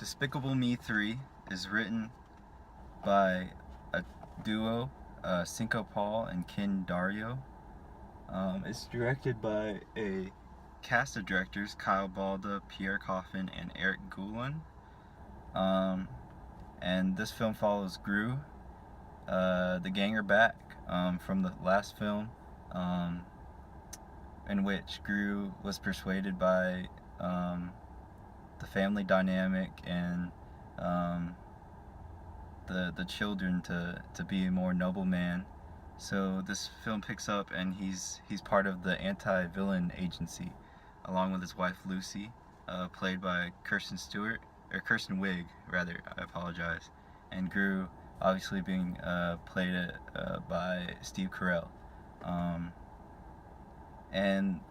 Despicable Me 3 is written by a duo, Cinco Paul and Ken Dario. It's directed by a cast of directors: Kyle Balda, Pierre Coffin, and Eric Goulin. And this film follows Gru. The gang are back from the last film, in which Gru was persuaded by the family dynamic and the children to be a more noble man. So this film picks up, and he's part of the anti-villain agency, along with his wife Lucy, played by Kirsten Stewart, or Kirsten Wiig rather. I apologize. And Gru, obviously being played by Steve Carell. And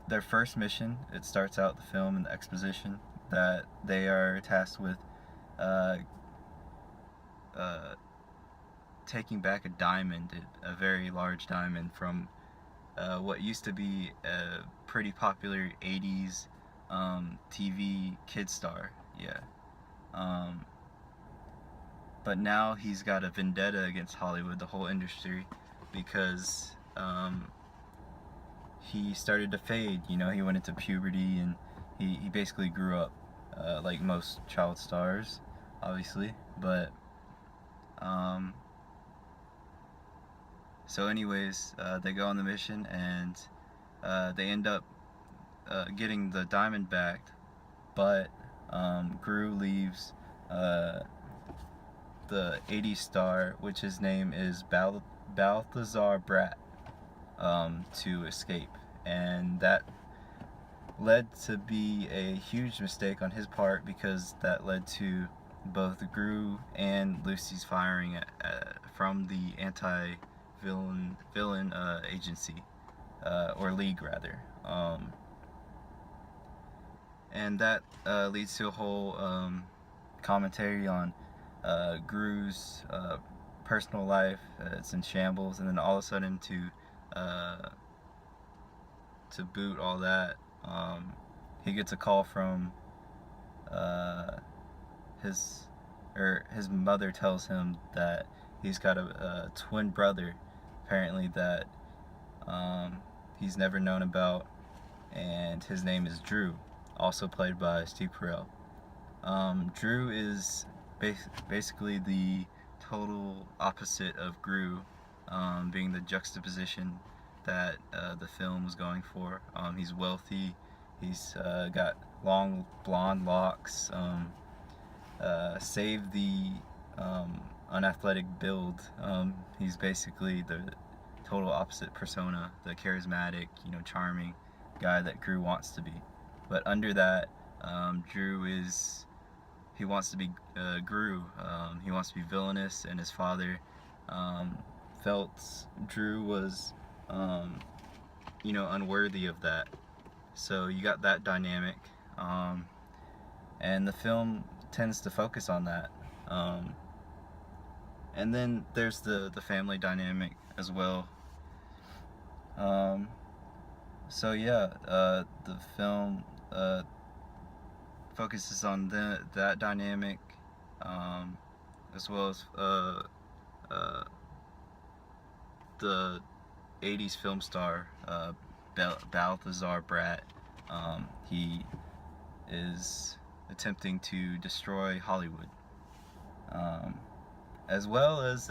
their first mission, it starts out the film in the exposition that they are tasked with taking back a diamond, a very large diamond from what used to be a pretty popular 80s TV kid star. Yeah. But now he's got a vendetta against Hollywood, the whole industry, because he started to fade. He went into puberty, and he basically grew up like most child stars, obviously. But so anyways, they go on the mission, and they end up getting the diamond back, but Gru leaves the 80s star, which his name is Balthazar Bratt, to escape. And that led to be a huge mistake on his part, because that led to both Gru and Lucy's firing from the anti-villain agency, or league rather. And that leads to a whole commentary on Gru's personal life. It's in shambles, and then all of a sudden, to boot all that, he gets a call from his mother tells him that he's got a twin brother, apparently, that he's never known about, and his name is Drew, also played by Steve Carell. Drew is basically the total opposite of Gru, being the juxtaposition that the film was going for. He's wealthy, he's got long blonde locks, save the unathletic build. He's basically the total opposite persona, the charismatic, charming guy that Gru wants to be. But under that, Drew he wants to be Gru. He wants to be villainous, and his father felt Drew was unworthy of that. So you got that dynamic, and the film tends to focus on that. And then there's the family dynamic as well. So yeah, the film focuses on that dynamic, as well as the 80s film star, Balthazar Bratt. He is attempting to destroy Hollywood, as well as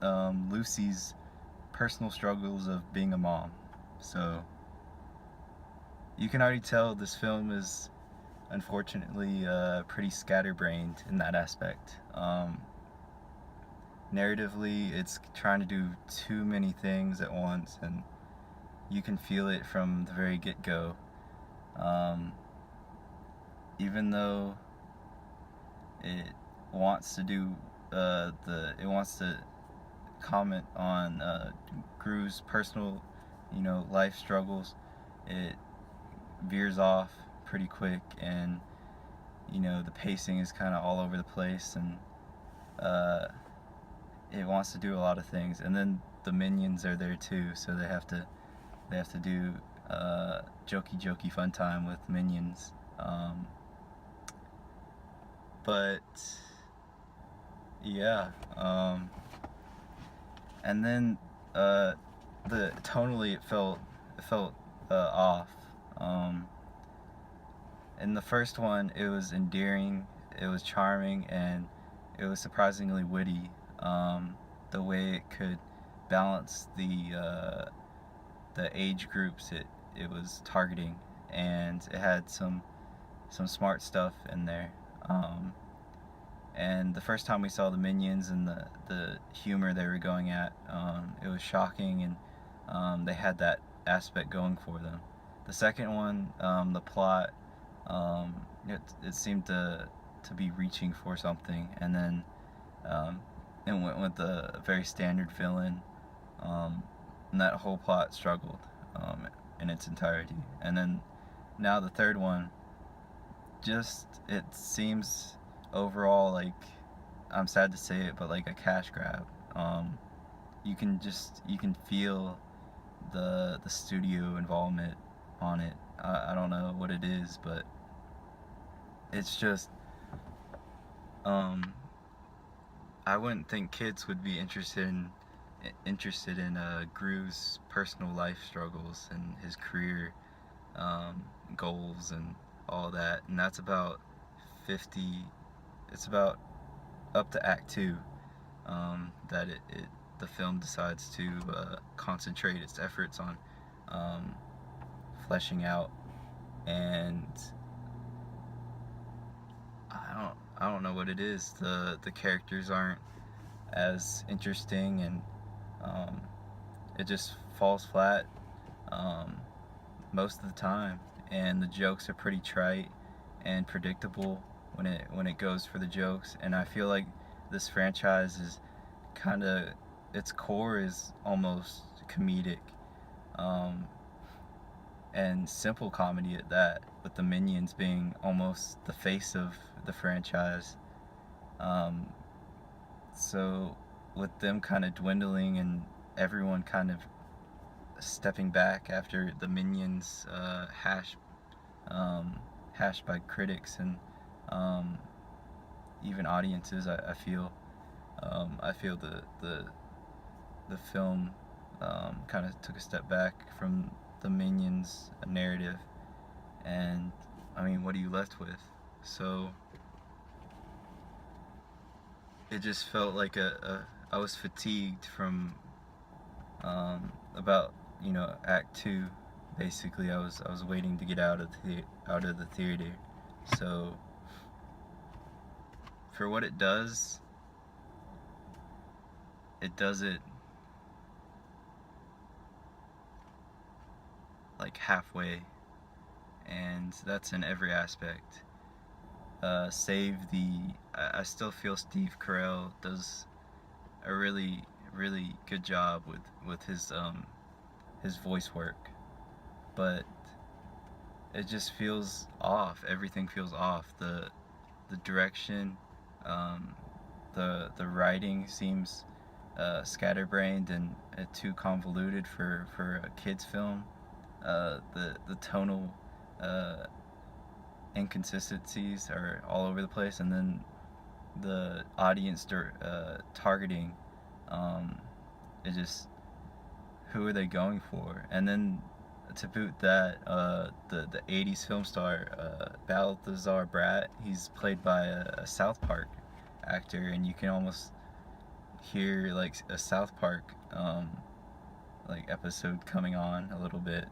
Lucy's personal struggles of being a mom. So you can already tell this film is, unfortunately, pretty scatterbrained in that aspect. Narratively, it's trying to do too many things at once, and you can feel it from the very get-go. Even though it wants to do it wants to comment on Gru's personal, life struggles, it veers off pretty quick, and the pacing is kind of all over the place, and it wants to do a lot of things. And then the minions are there too, so they have to do jokey fun time with minions. But yeah, and then the tonally it felt off. Um, in the first one, it was endearing, it was charming, and it was surprisingly witty. The way it could balance the age groups it was targeting, and it had some smart stuff in there. And the first time we saw the minions and the humor they were going at, it was shocking, and they had that aspect going for them. The second one, the plot, it seemed to be reaching for something, and then it went with a very standard villain, um, and that whole plot struggled in its entirety. And then now the third one, just it seems overall like, I'm sad to say it, but like a cash grab. You can feel the studio involvement on it. I don't know what it is, but it's just um, I wouldn't think kids would be interested in Gru's personal life struggles and his career um, goals and all that. And that's about 50. It's about up to Act Two that the film decides to concentrate its efforts on um, fleshing out. And I don't know what it is. The characters aren't as interesting, and um, it just falls flat um, most of the time. And the jokes are pretty trite and predictable when it goes for the jokes. And I feel like this franchise is kind of, its core is almost comedic, um, and simple comedy at that, with the minions being almost the face of the franchise. Um, so with them kind of dwindling and everyone kind of stepping back after the minions um, hashed by critics and um, even audiences, I feel the film kind of took a step back from the minions narrative, and I mean, what are you left with? So it just felt like I was fatigued from about, Act Two. Basically, I was waiting to get out of the theater. So for what it does it like halfway, and that's in every aspect. Save the I still feel Steve Carell does a really good job with his voice work, but it just feels off. Everything feels off. The direction, um, the writing seems scatterbrained and too convoluted for a kids film. The tonal uh, inconsistencies are all over the place, and then the audience targeting, um, it just, who are they going for? And then to boot that, the '80s film star Balthazar Bratt, he's played by a South Park actor, and you can almost hear like a South Park like episode coming on a little bit,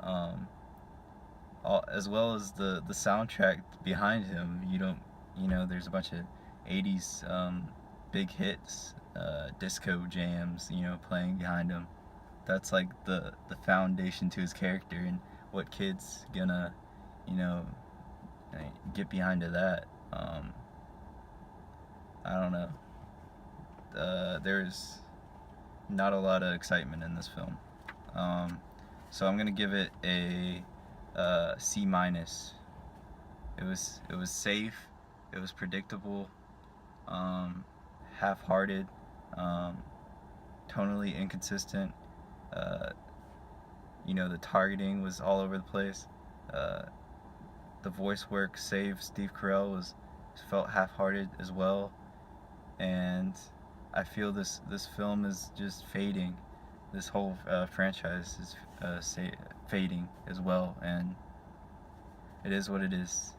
um, as well as the soundtrack behind him. There's a bunch of '80s big hits, disco jams, playing behind him. That's like the foundation to his character, and what kids gonna, you know, get behind to that. I don't know. There's not a lot of excitement in this film. Um, so I'm gonna give it a C minus. It was safe. It was predictable. Um, Half-hearted. Um, Tonally inconsistent. Uh, the targeting was all over the place. Uh, the voice work, save Steve Carell, was felt half-hearted as well, and I feel this film is just fading. This whole franchise is fading as well, and it is what it is.